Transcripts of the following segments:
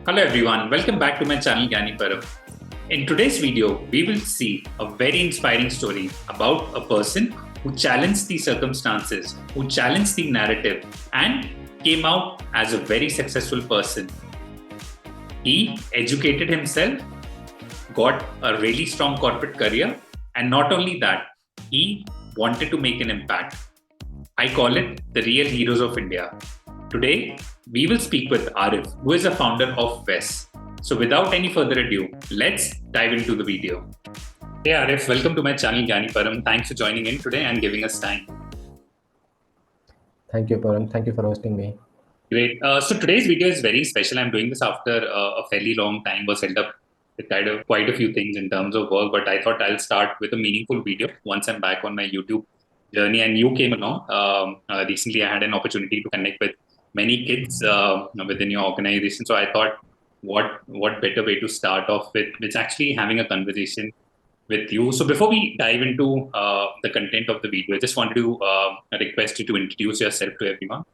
Hello everyone, welcome back to my channel Gyani Param. In today's video, we will see a very inspiring story about a person who challenged the circumstances, who challenged the narrative, and came out as a very successful person. He educated himself, got a really strong corporate career, and not only that, he wanted to make an impact. I call it the real heroes of India. Today, we will speak with Arif, who is a founder of WES. So without any further ado, let's dive into the video. Hey Arif, welcome to my channel Gyani Param. Thanks for joining in today and giving us time. Thank you, Param. Thank you for hosting me. Great. So today's video is very special. I'm doing this after a fairly long time. Was held up with quite a few things in terms of work, but I thought I'll start with a meaningful video once I'm back on my YouTube journey. And you came along. Recently, I had an opportunity to connect with many kids within your organization. So I thought, what better way to start off with? It's actually having a conversation with you. So before we dive into the content of the video, I just wanted to request you to introduce yourself to everyone.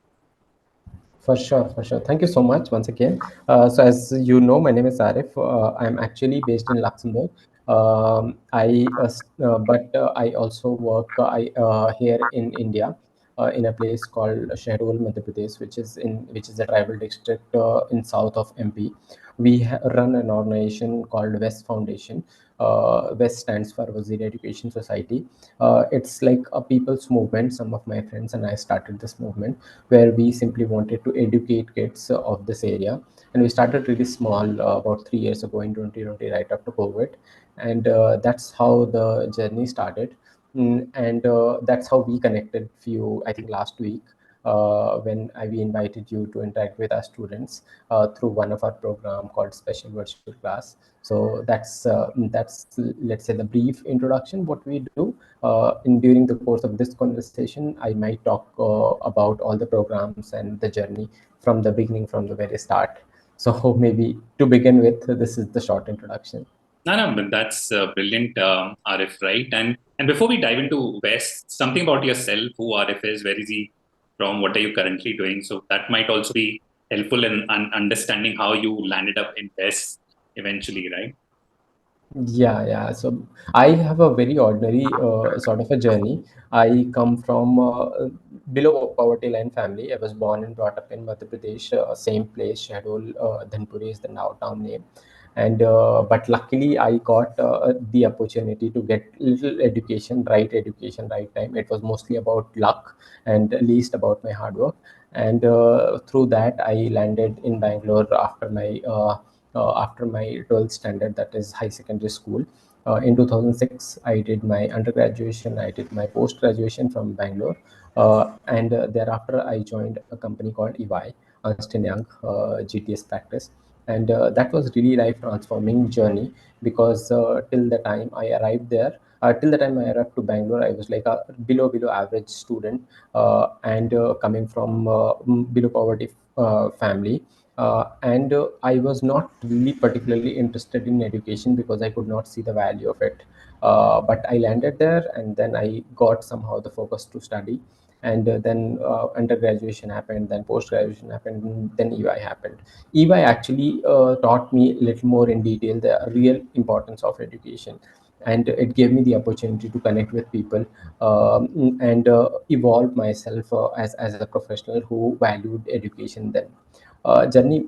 For sure, for sure. Thank you so much once again. So as you know, my name is Arif. I'm actually based in Luxembourg. I also work here in India, in a place called Shahdol, Madhya Pradesh, which is a tribal district in south of MP. We run an organization called West Foundation. West stands for Wazir Education Society. It's like a people's movement. Some of my friends and I started this movement where we simply wanted to educate kids of this area. And we started really small about 3 years ago in 2020, right after COVID. And that's how the journey started. And that's how we connected I think last week, when we invited you to interact with our students through one of our program called Special Virtual Class. So that's let's say the brief introduction what we do. During the course of this conversation, I might talk about all the programs and the journey from the beginning, from the very start. So maybe to begin with, this is the short introduction. No, but that's brilliant, Arif, right? And before we dive into West, something about yourself, who Arif is, where is he from, what are you currently doing? So that might also be helpful in understanding how you landed up in West eventually, right? Yeah. So I have a very ordinary sort of a journey. I come from below poverty line family. I was born and brought up in Madhya Pradesh, same place, Shahdol, Dhanpuri is the now town name. And but luckily, I got the opportunity to get little education, right time. It was mostly about luck and least about my hard work. And through that, I landed in Bangalore after my 12th standard, that is high secondary school. In 2006, I did my undergraduation, I did my post graduation from Bangalore, and thereafter I joined a company called EY, Ernst& Young, GTS practice. And that was really life transforming journey, because till the time I arrived there, till the time I arrived to Bangalore, I was like a below average student, and coming from below poverty family. And I was not really particularly interested in education because I could not see the value of it. But I landed there, and then I got somehow the focus to study. And then undergraduation happened, then post graduation happened, and then EY happened. EY actually taught me a little more in detail the real importance of education, and it gave me the opportunity to connect with people, and evolve myself as a professional who valued education then. Journey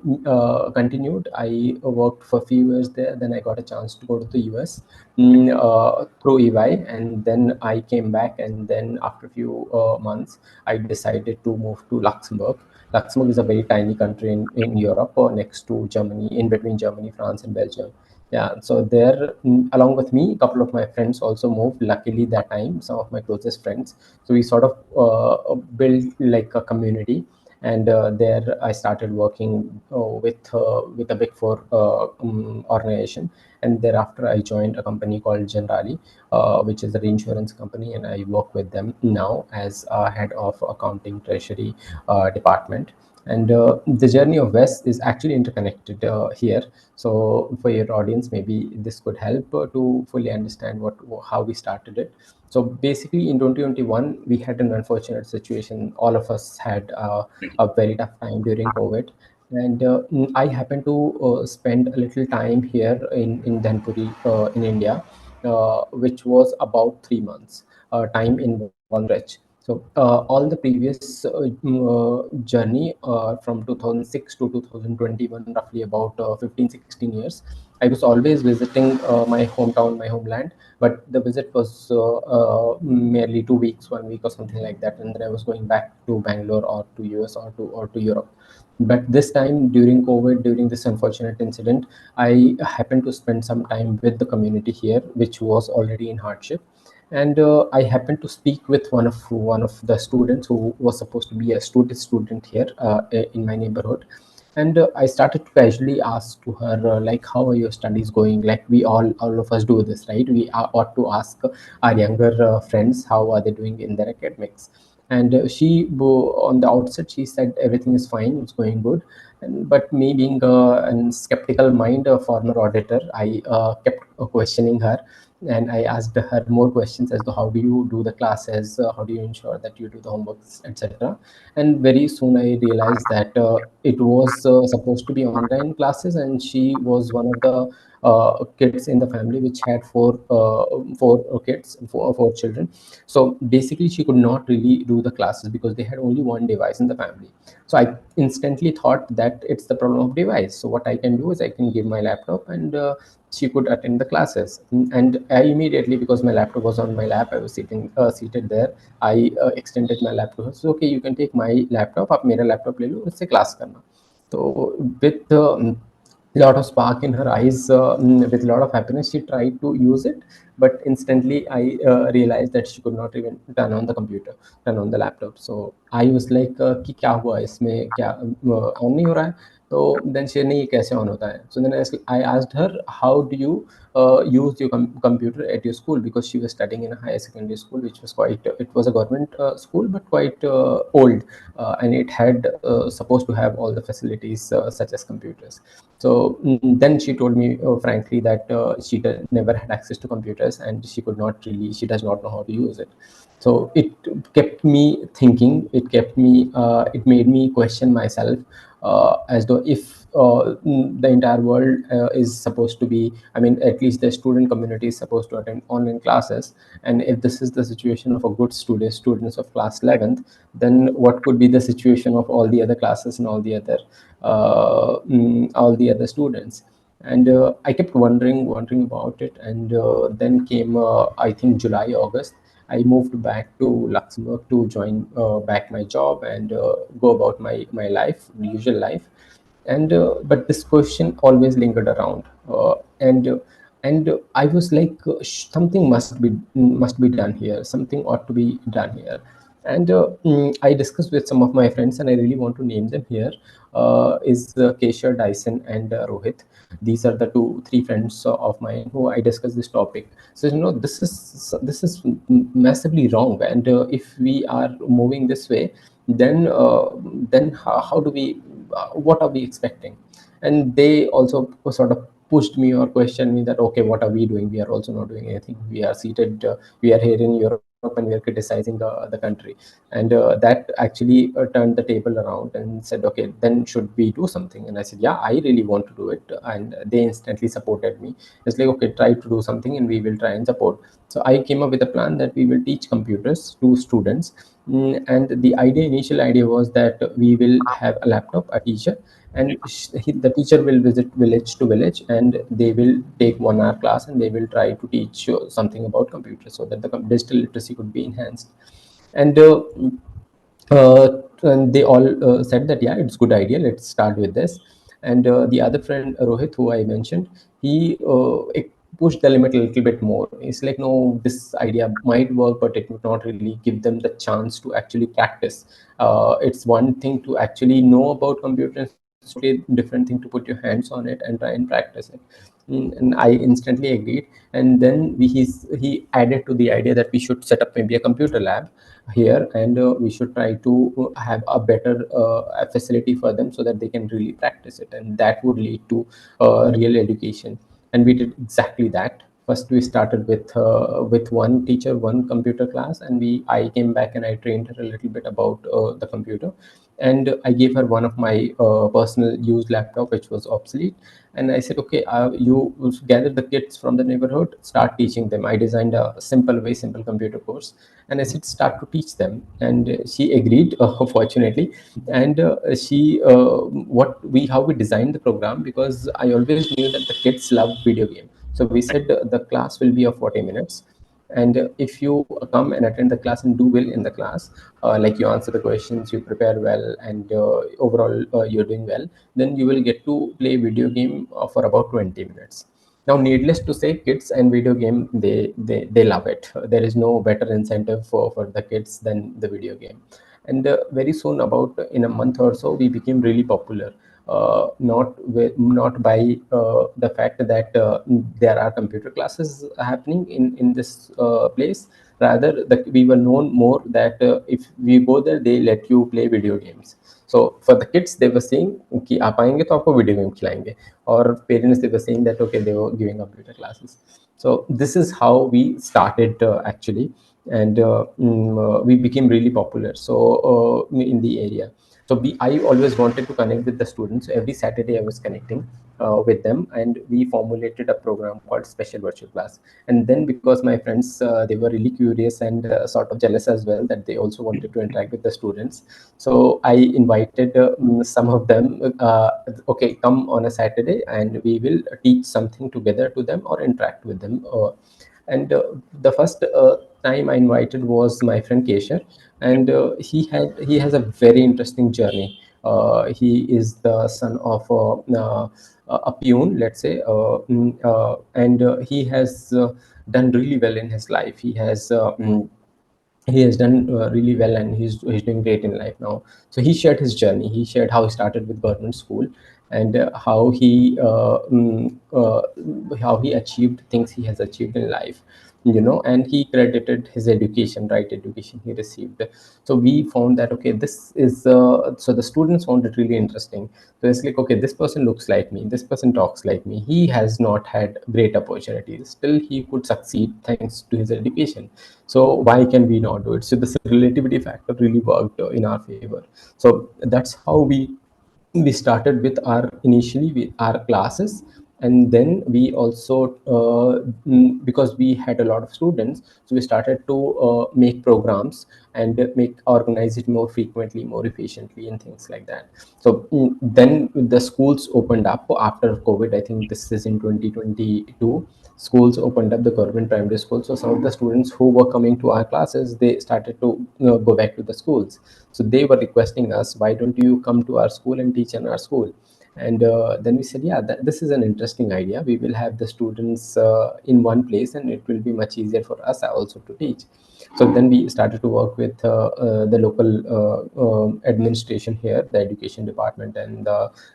continued. I worked for a few years there. Then I got a chance to go to the US through EY, and then I came back. And then after a few months, I decided to move to Luxembourg. Luxembourg is a very tiny country in Europe, next to Germany, in between Germany, France, and Belgium. Yeah, so there, along with me, a couple of my friends also moved. Luckily, that time, some of my closest friends. So we sort of built like a community, and there I started working with a big four organization. And thereafter I joined a company called Generali, which is a reinsurance company, and I work with them now as head of accounting treasury department. And the journey of West is actually interconnected here. So for your audience, maybe this could help to fully understand how we started it. So basically, in 2021, we had an unfortunate situation. All of us had a very tough time during COVID, And I happened to spend a little time here in Dhanpuri, in India, which was about 3 months time in one stretch. So all the previous journey from 2006 to 2021, roughly about 15, 16 years, I was always visiting my hometown, my homeland, but the visit was merely 2 weeks, 1 week, or something like that, and then I was going back to Bangalore or to US or to Europe. But this time during COVID, during this unfortunate incident, I happened to spend some time with the community here, which was already in hardship. And I happened to speak with one of the students who was supposed to be a student here in my neighborhood. And I started to casually ask to her, like, how are your studies going? Like, we all of us do this, right? We ought to ask our younger friends how are they doing in their academics. And on the outset, she said everything is fine, it's going good. But me being a skeptical mind, a former auditor, I kept questioning her, and I asked her more questions as to how do you do the classes, how do you ensure that you do the homeworks, etc. And very soon I realized that it was supposed to be online classes, and she was one of the kids in the family which had four kids, four children. So basically she could not really do the classes because they had only one device in the family. So I instantly thought that it's the problem of device. So what I can do is I can give my laptop, and she could attend the classes. And I immediately, because my laptop was on my lap, I was seated there. I extended my laptop. So okay, you can take my laptop, आप मेरा laptop ले लो, उससे class करना. So with lot of spark in her eyes, with a lot of happiness, she tried to use it. But instantly I realized that she could not even turn on the computer, turn on the laptop. So I was like, कि क्या हुआ इसमें, क्या on नहीं हो रहा है? तो then she नहीं, ये कैसे on होता है? So then I asked her, how do you use your computer at your school? Because she was studying in a higher secondary school, which was quite, it was a government school, but quite old, and it had supposed to have all the facilities such as computers. So then she told me frankly that she never had access to computers, and she could not really, she does not know how to use it. So it kept me thinking, it made me question myself, as though if the entire world is supposed to be, I mean, at least the student community is supposed to attend online classes, and if this is the situation of a good students of class 11th, then what could be the situation of all the other classes and all the other students? And I kept wondering about it. And then came, I think, July, August. I moved back to Luxembourg to join back my job and go about my life, usual life. And but this question always lingered around, and I was like, something must be done here, something ought to be done here. And I discussed with some of my friends, and I really want to name them here, is Kesha, Dyson, and Rohit. These are the two three friends of mine who I discussed this topic. So this is massively wrong, and if we are moving this way, then how do we, what are we expecting? And they also sort of pushed me or questioned me that, okay, what are we doing? We are also not doing anything. We are seated, we are here in Europe, and we are criticizing the country. And that actually turned the table around and said, okay, then should we do something? And I said, yeah, I really want to do it. And they instantly supported me. It's like, okay, try to do something and we will try and support. So I came up with a plan that we will teach computers to students. And the initial idea was that we will have a laptop, a teacher, and the teacher will visit village to village, and they will take 1 hour class, and they will try to teach something about computers so that the digital literacy could be enhanced. And and they all said that, yeah, it's good idea, let's start with this. And the other friend, Rohit, who I mentioned, he pushed the limit a little bit more. It's like, no, this idea might work, but it would not really give them the chance to actually practice. It's one thing to actually know about computers, totally different thing to put your hands on it and try and practice it. And I instantly agreed. And then he added to the idea that we should set up maybe a computer lab here, and we should try to have a better facility for them so that they can really practice it, and that would lead to real education. And we did exactly that. First, we started with one teacher, one computer class, and I came back and I trained her a little bit about the computer, and I gave her one of my personal used laptop which was obsolete, and I said, okay, you gather the kids from the neighborhood, start teaching them. I designed a very simple computer course, and I said, start to teach them, and she agreed, fortunately, and she what we how we designed the program, because I always knew that the kids love video game. So we said the class will be of 40 minutes, and if you come and attend the class and do well in the class, like you answer the questions, you prepare well, and overall you're doing well, then you will get to play video game for about 20 minutes. Now, needless to say, kids and video game, they love it. There is no better incentive for the kids than the video game. And very soon, about in a month or so, we became really popular. Not by the fact that there are computer classes happening in this place. Rather, we were known more that if we go there, they let you play video games. So for the kids, they were saying कि आप आएंगे तो आपको video game खिलाएंगे, or parents, they were saying that okay, they were giving computer classes. So this is how we started, actually, and we became really popular. So in the area, so I always wanted to connect with the students. Every Saturday I was connecting with them, and we formulated a program called Special Virtual Class. And then, because my friends, they were really curious and sort of jealous as well, that they also wanted to interact with the students. So I invited some of them, okay, come on a Saturday and we will teach something together to them or interact with them. And the first time I invited was my friend Kesher, and he has a very interesting journey. He is the son of a peon, let's say, and he has done really well in his life. He has done really well, and he's doing great in life now. So he shared his journey. He shared how he started with government school, and how he achieved things he has achieved in life, and he credited his education, right education he received. So we found that, okay, this is so the students found it really interesting. So it's like, okay, this person looks like me, this person talks like me, he has not had great opportunities, still he could succeed thanks to his education. So why can we not do it? So this relativity factor really worked in our favor. So that's how we started with our initially with our classes. And then we also because we had a lot of students, so we started to make programs and make organize it more frequently, more efficiently, and things like that. So then the schools opened up after COVID. I think this is in 2022. Schools opened up, the government primary schools. So some of the students who were coming to our classes, they started to go back to the schools. So they were requesting us, why don't you come to our school and teach in our school? And then we said, yeah, this is an interesting idea. We will have the students in one place, and it will be much easier for us also to teach. So then we started to work with the local administration here, the education department, and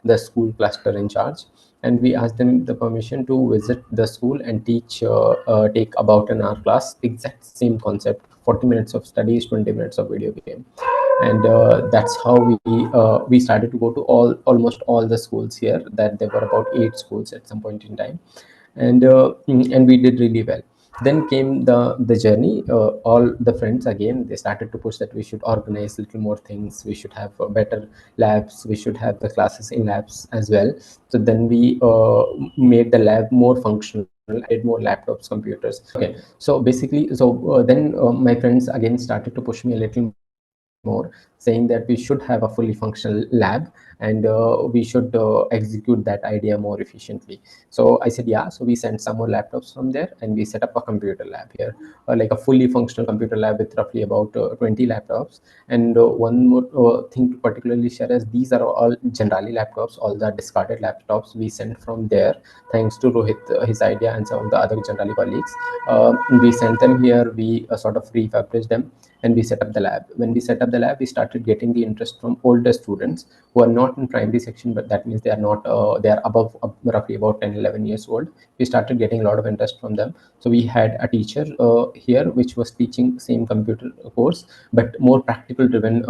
the school cluster in charge. And we asked them the permission to visit the school and teach, take about an hour class, exact same concept, 40 minutes of studies, 20 minutes of video game. And that's how we started to go to almost all the schools here. That there were about 8 schools at some point in time, and we did really well. Then came the journey. All the friends, again, they started to push that we should organize little more things, we should have better labs, we should have the classes in labs as well. So then we made the lab more functional, added more laptops, computers. Okay, so basically, then my friends again started to push me a little more, saying that we should have a fully functional lab, and we should execute that idea more efficiently. So I said, yeah. So we sent some more laptops from there, and we set up a computer lab here, like a fully functional computer lab with roughly about 20 laptops. And one more thing to particularly share is, these are all Generali laptops, all the discarded laptops we sent from there, thanks to Rohit, his idea, and some of the other Generali colleagues. We sent them here, we sort of refurbished them, and we set up the lab. When we set up the lab, we started getting the interest from older students who are not in primary section, but that means they are not they are above roughly about 10, 11 years old. We started getting a lot of interest from them. So we had a teacher here which was teaching same computer course, but more practical driven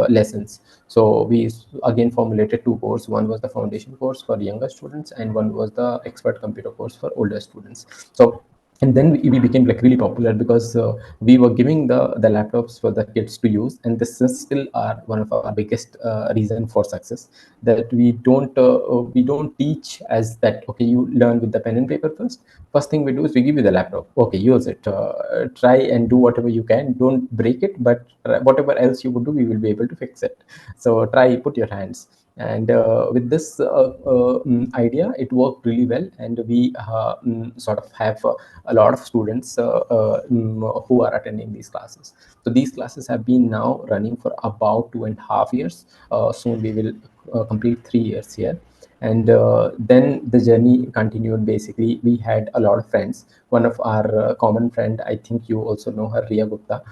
lessons. So we again formulated 2 courses. One was the foundation course for younger students, and one was the expert computer course for older students. So And then we became like really popular because we were giving the laptops for the kids to use, and this is still our one of our biggest reason for success, that we don't teach as that, okay, you learn with the pen and paper first thing we do is we give you the laptop, okay, use it, try and do whatever you can, don't break it, but whatever else you would do, we will be able to fix it. So try, put your hands. And with this idea, it worked really well, and we sort of have a lot of students who are attending these classes. So these classes have been now running for about 2.5 years. Soon we will complete 3 years here. And then the journey continued. Basically, we had a lot of friends. One of our common friend, I think you also know her, Riya Gupta.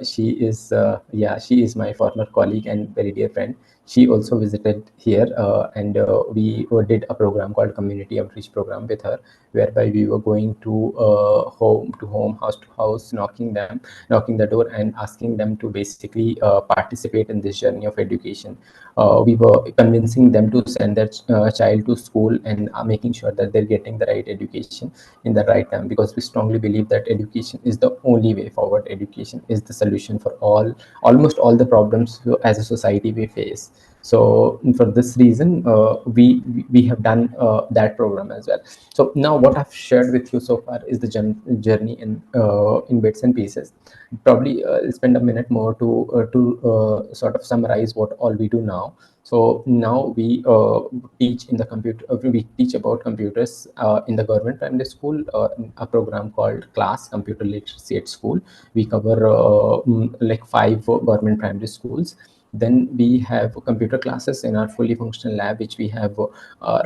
She is my former colleague and very dear friend. She also visited here, and we did a program called Community Outreach Program with her, whereby we were going home to home, house to house, knocking the door and asking them to basically participate in this journey of education. We were convincing them to send their child to school, and making sure that they're getting the right education in the right time, because we strongly believe that education is the only way forward. Education is the solution for almost all the problems as a society we face. So for this reason, we have done that program as well. So now what I've shared with you so far is the journey in bits and pieces. Probably I'll spend a minute more to sort of summarize what all we do now. So now we teach in the computer. We teach about computers in the government primary school, in a program called Class Computer Literacy at School. We cover like 5 government primary schools. Then we have computer classes in our fully functional lab, which we have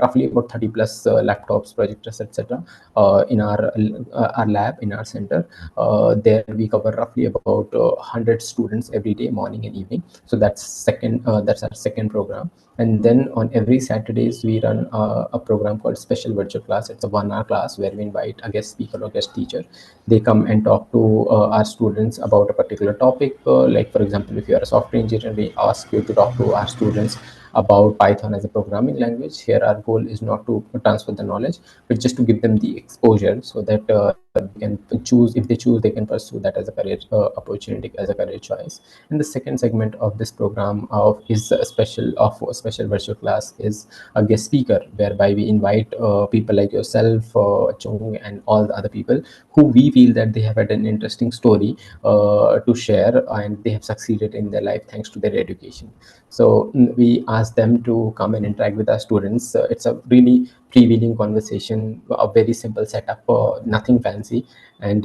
roughly about 30 plus laptops, projectors, etc. In our lab, in our center. There we cover roughly about 100 students every day, morning and evening. So that's our second program. And then on every Saturdays we run a program called Special Virtual Class. It's a 1 hour class where we invite a guest speaker or guest teacher. They come and talk to our students about a particular topic. Like for example, if you are a software engineer, we ask you to talk to our students about Python as a programming language. Here our goal is not to transfer the knowledge, but just to give them the exposure, so that they can choose. If they choose, they can pursue that as a career opportunity, as a career choice. And the second segment of this program of a special virtual class is a guest speaker, whereby we invite people like yourself, Chung, and all the other people who we feel that they have had an interesting story to share, and they have succeeded in their life thanks to their education. So we ask them to come and interact with our students. It's a really freewheeling conversation, a very simple setup, nothing fancy, and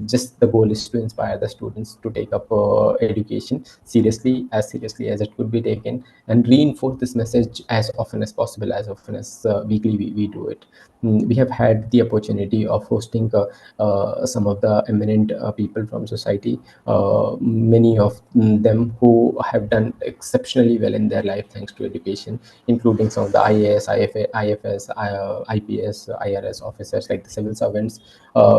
just the goal is to inspire the students to take up education seriously as it could be taken, and reinforce this message as often as possible, as often as weekly we do it. We have had the opportunity of hosting some of the eminent people from society, many of them who have done exceptionally well in their life thanks to education, including some of the IAS, IFS, IPS, IRS officers, like the civil servants,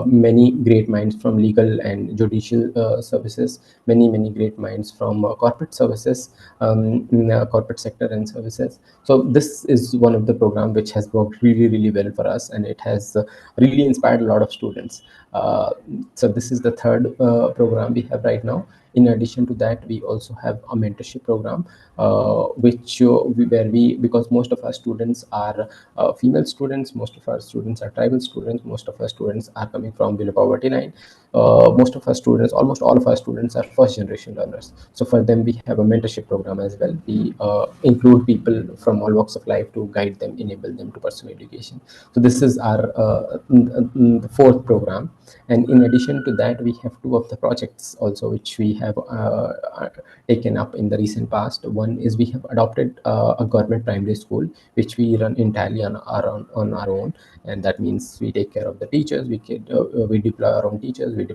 many great minds from legal and judicial services, many great minds from corporate services, in the corporate sector and services. So this is one of the program which has worked really well for us, and it has really inspired a lot of students. So this is the third program we have right now. In addition to that, we also have a mentorship program, where we, because most of our students are female students, most of our students are tribal students, most of our students are coming from below poverty line. Most of our students, almost all of our students, are first generation learners. So for them, we have a mentorship program as well. We include people from all walks of life to guide them, enable them to pursue education. So this is our the fourth program. And in addition to that, we have two of the projects also which we have taken up in the recent past. One is we have adopted a government primary school which we run entirely on our own, and that means we take care of the teachers. We deploy our own teachers. We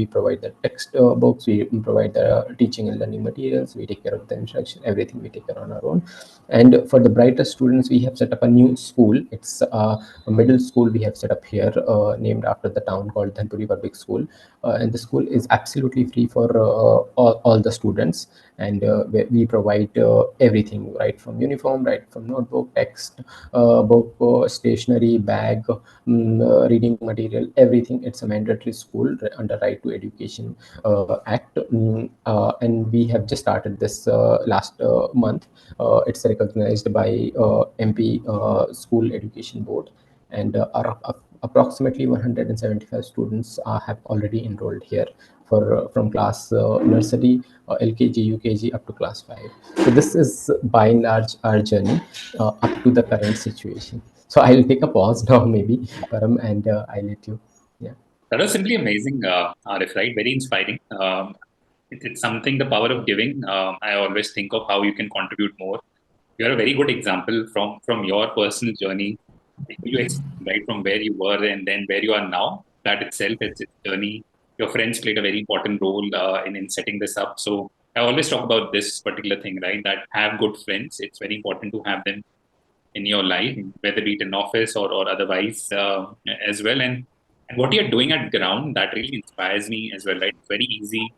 provide the text books. We provide the teaching and learning materials. We take care of the instruction. Everything we take care on our own. And for the brightest students, we have set up a new school. It's a middle school we have set up here, named after the town called Dhanpuri Public School. And the school is absolutely free for all the students, and we provide everything, right from uniform, right from notebook, text, book, stationery, bag, reading material, everything. It's a mandatory school under Right to Education Act, and we have just started this last month. It's recognized by MP School Education Board, and approximately 175 students have already enrolled here for from class nursery, LKG, UKG up to class 5. So this is by and large our journey up to the current situation. So I'll take a pause now, maybe, Param, and I'll let you. Yeah. That was simply amazing, Arif, right? Very inspiring. It's something, the power of giving. I always think of how you can contribute more. You're a very good example from your personal journey. You explained, right, from where you were and then where you are now. That itself is its journey. Your friends played a very important role in setting this up. So I always talk about this particular thing, right? That have good friends. It's very important to have them in your life, whether be it in office or otherwise as well. And what you're doing at ground, that really inspires me as well, right? It's very easy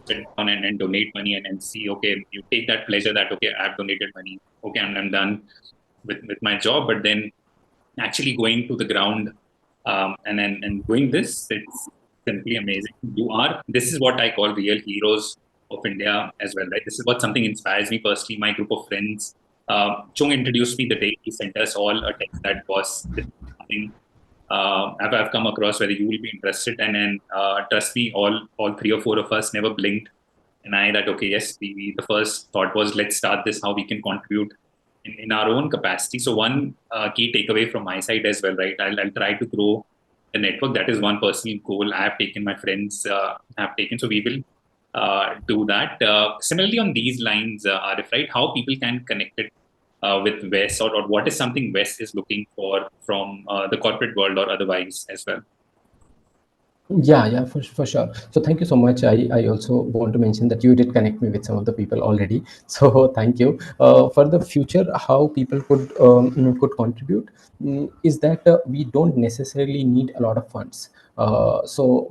to sit down and donate money and see, okay, you take that pleasure that, okay, I've donated money, okay, I'm done with my job. But then actually going to the ground and doing this, it's simply amazing. This is what I call real heroes of India as well, right? This is what something inspires me personally. My group of friends, Chung introduced me the day he sent us all a text that was this is something I've come across whether you will be interested. And then trust me, all three or four of us never blinked an eye that, okay, yes, the first thought was, let's start this, how we can contribute in our own capacity. So one key takeaway from my side as well, right? I'll try to grow the network. That is one personal goal I have taken, my friends have taken. So we will do that. Similarly, on these lines, Arif, right? How people can connect it with Wes, or what is something Wes is looking for from the corporate world or otherwise as well? Yeah, yeah, for sure. So thank you so much. I also want to mention that you did connect me with some of the people already. So thank you. For the future, how people could contribute, is that we don't necessarily need a lot of funds. So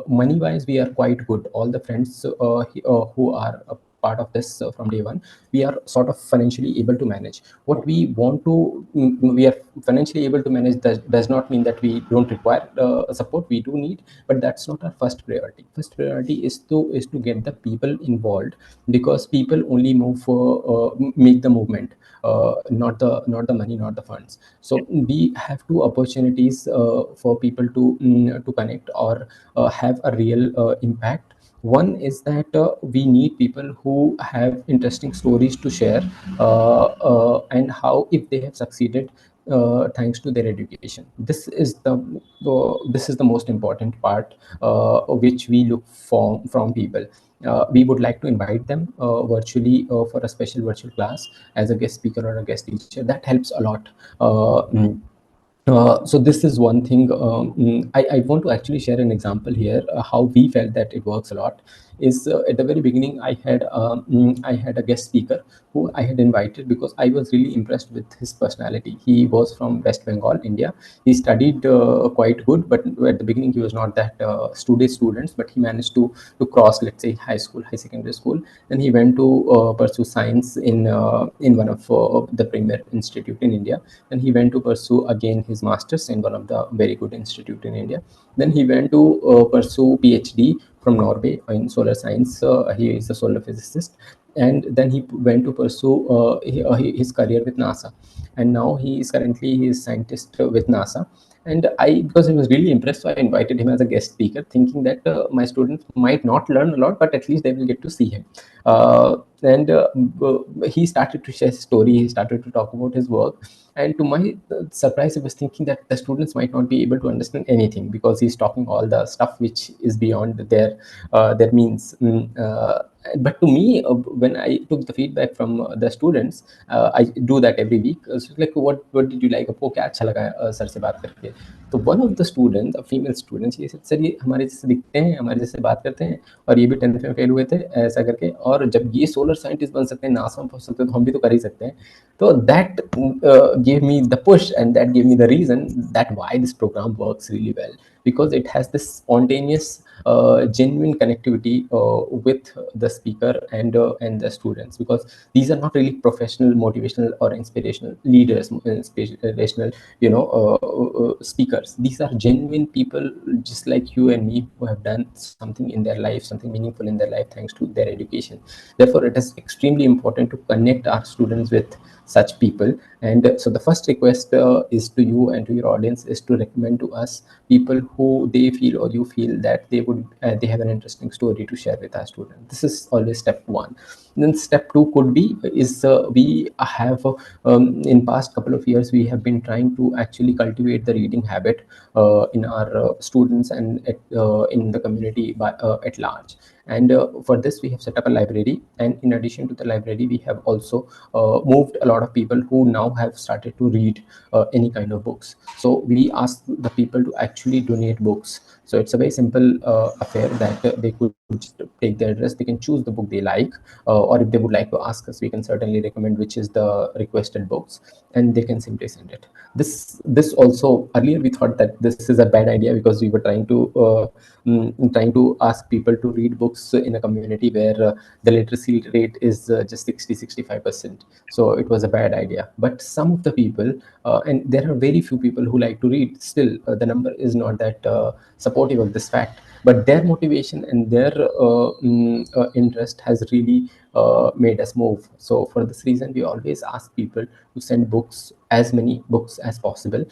money wise, we are quite good. All the friends who are part of this from day one, we are sort of financially able to manage what we want to. We are financially able to manage. That does not mean that we don't require support. We do need, but that's not our first priority. First priority is to get the people involved, because people only move for make the movement, not the money, not the funds. So we have two opportunities for people to connect or have a real impact. One is that we need people who have interesting stories to share, and how if they have succeeded thanks to their education. This is the most important part, which we look for from people. We would like to invite them virtually for a special virtual class as a guest speaker or a guest teacher. That helps a lot. So this is one thing. I want to actually share an example here. How we felt that it works a lot is, at the very beginning, I had a guest speaker who I had invited because I was really impressed with his personality. He was from West Bengal, India. He studied quite good, but at the beginning he was not that students. But he managed to cross, let's say, high secondary school. Then he went to pursue science in one of the premier institute in India. Then he went to pursue again his masters in one of the very good institute in India. Then he went to pursue PhD from Norway in solar science. He is a solar physicist. And then he went to pursue his career with NASA. And now he is scientist with NASA. And because I was really impressed, so I invited him as a guest speaker, thinking that my students might not learn a lot, but at least they will get to see him. And he started to share his story. He started to talk about his work. And to my surprise, I was thinking that the students might not be able to understand anything, because he's talking all the stuff which is beyond their means. But to me, when I took the feedback from the students, I do that every week. So like, what did you like? आपको क्या अच्छा लगा sir से बात करके? तो one of the students, a female student, she said, sir ये हमारे जैसे दिखते हैं, हमारे जैसे बात करते हैं, और ये भी 10th में फेल हुए थे ऐसा करके, और जब ये सोलर साइंटिस्ट बन सकते हैं, नासा में पहुंच सकते हैं, तो हम भी तो कर ही सकते हैं. So that gave me the push, and that gave me the reason that why this program works really well, because it has this spontaneous genuine connectivity with the speaker and the students, because these are not really professional, motivational, or inspirational leaders, inspirational, speakers. These are genuine people, just like you and me, who have done something in their life, something meaningful in their life, thanks to their education. Therefore, it is extremely important to connect our students with such people. And so the first request is to you and to your audience, is to recommend to us people who they feel, or you feel, that they have an interesting story to share with our students. This is always step one. Then step two could be, is we have in past couple of years, we have been trying to actually cultivate the reading habit in our students and in the community at large. And for this, we have set up a library, and in addition to the library, we have also moved a lot of people who now have started to read any kind of books. So we ask the people to actually donate books. So it's a very simple affair, that they could just take their address, they can choose the book they like, or if they would like to ask us, we can certainly recommend which is the requested books, and they can simply send it. This also, earlier we thought that this is a bad idea, because we were trying to ask people to read books in a community where the literacy rate is just 60-65%. So it was a bad idea. But some of the people, and there are very few people who like to read, still the number is not that supportive of this fact, but their motivation and their interest has really made us move. So for this reason, we always ask people to send books, as many books as possible.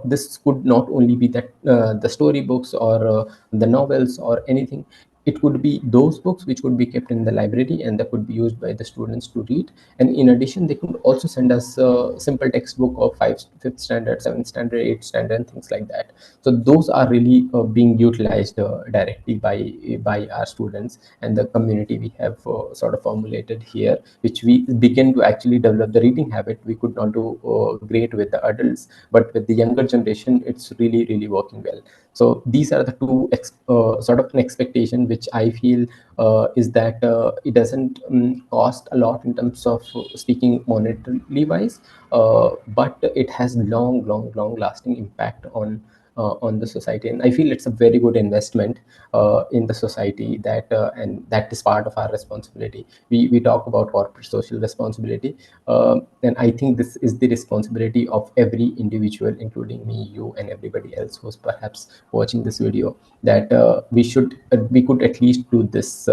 This could not only be that the story books, or the novels, or anything. It could be those books which could be kept in the library, and that could be used by the students to read. And in addition, they could also send us a simple textbook of fifth standard, seventh standard, eighth standard, and things like that. So those are really being utilized directly by our students and the community we have sort of formulated here, which we begin to actually develop the reading habit. We could not do great with the adults, but with the younger generation, it's really, really working well. So these are the two sort of an expectation which I feel is that it doesn't cost a lot in terms of speaking monetarily wise, but it has long lasting impact on the society. And I feel it's a very good investment in the society, and that is part of our responsibility. We talk about corporate social responsibility, and I think this is the responsibility of every individual, including me, you, and everybody else who's perhaps watching this video, that we could at least do this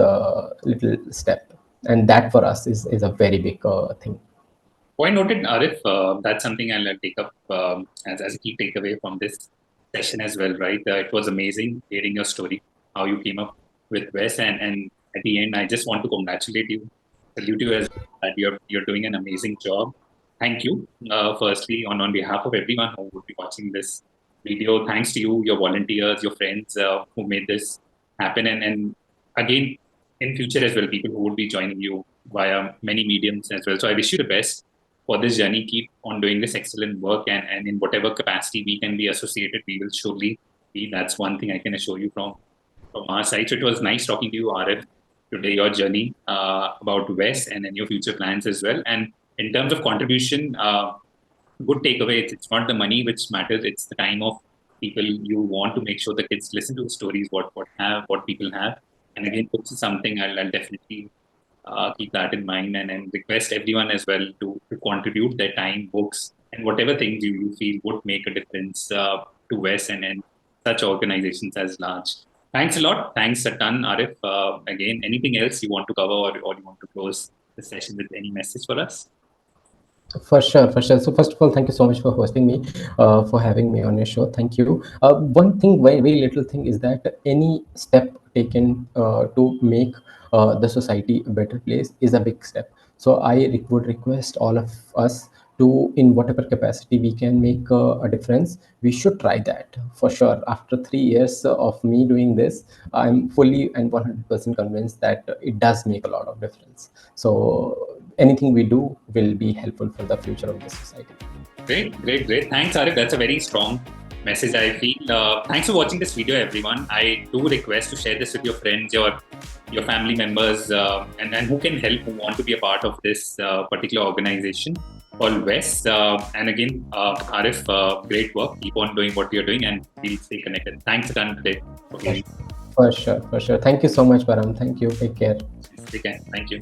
little step, and that for us is a very big thing. Point noted, Arif. That's something I'll take up as a key takeaway from this session as well, right? It was amazing hearing your story, how you came up with Wes, and at the end, I just want to congratulate you, salute you as well, that you're doing an amazing job. Thank you, firstly, on behalf of everyone who would be watching this video. Thanks to you, your volunteers, your friends who made this happen, and again, in future as well, people who would be joining you via many mediums as well. So I wish you the best for this journey. Keep on doing this excellent work, and in whatever capacity we can be associated, we will surely be. That's one thing I can assure you from our side. So it was nice talking to you, Arif, today, your journey about West and your future plans as well. And in terms of contribution, good takeaway, it's not the money which matters, it's the time of people. You want to make sure the kids listen to the stories, what people have. And again, books is something I'll definitely keep that in mind, and request everyone as well to contribute their time, books, and whatever things you feel would make a difference to West and such organizations as large. Thanks a lot. Thanks a ton, Arif. Again, anything else you want to cover, or you want to close the session with any message for us? For sure, for sure. So first of all, thank you so much for hosting me, for having me on your show. Thank you. One thing, very little thing, is that any step taken to make the society a better place is a big step. So I would request all of us to, in whatever capacity we can make a difference, we should try that for sure. After 3 years of me doing this, I'm fully and 100% convinced that it does make a lot of difference. So anything we do will be helpful for the future of the society. Great. Thanks, Arif. That's a very strong message, I feel. Thanks for watching this video, everyone. I do request to share this with your friends, your family members, and who can help, who want to be a part of this particular organization called West. And again, Arif, great work. Keep on doing what you're doing, and we'll stay connected. Thanks a ton today. Okay. For sure, for sure. Thank you so much, Param. Thank you. Take care. Okay, thank you.